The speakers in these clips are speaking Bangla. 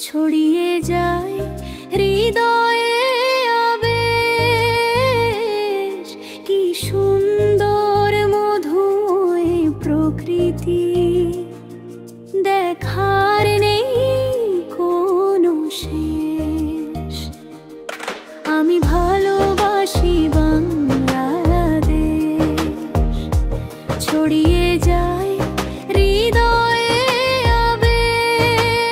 ছড়িয়ে যায় হৃদয়ে আবেশ। কি সুন্দর মধুময় প্রকৃতি, দেখার নেই কোনো শেষ। আমি ভালোবাসি বাংলাদেশ, ছড়িয়ে যায় হৃদয়ে আবেশ।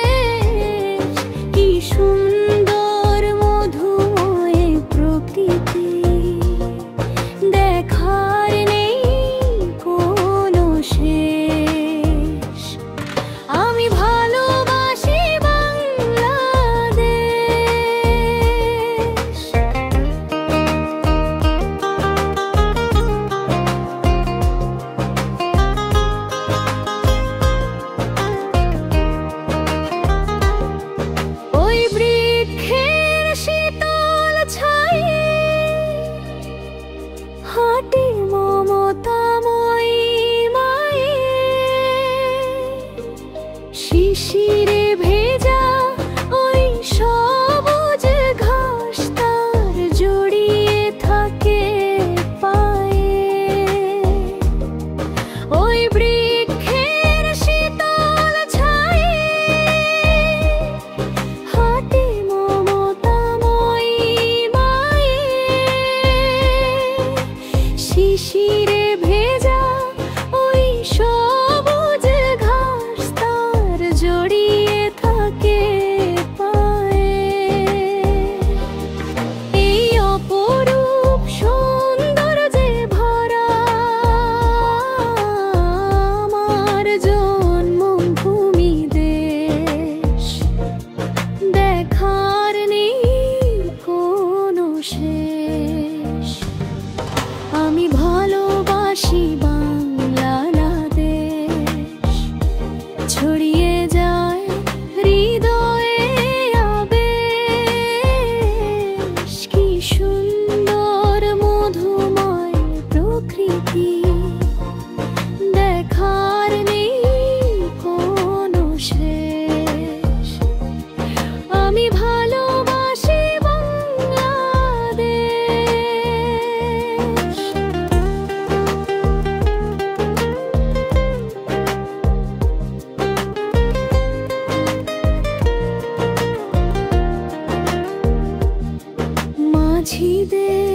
কি সুন্দর মধুময় প্রকৃতি, দেখার নেই কোনো শেষ। আমি ভালোবাসি বাংলাদেশ। ওই বৃক্ষের শীতল ছায়ে হাঁটে মমতাময়ী মায়ে, শিশিরে ভেজা ওই সবুজ ঘাস তার জড়িয়ে থাকে পায়ে। ওই বৃক্ষের শীতল ছায়ে হাঁটে মমতাময়ী মায়ে, শিশিরে ভেজা ওই সবুজ ঘাস তার জড়িয়ে থাকে পায়ে। এই অপরূপ সৌন্দর্যে ভরা আমার জন্মভূমি দেশ, দেখার নেই কোনো শেষ। আমি ভালোবাসি বাংলাদেশ, ছড়িয়ে যায় হৃদয়ে আবেশ। কি সুন্দর মধুময় প্রকৃতি, দেখার নেই কোনো শেষ। আমি ভালোবাসি বাংলাদেশ। মাঝিদের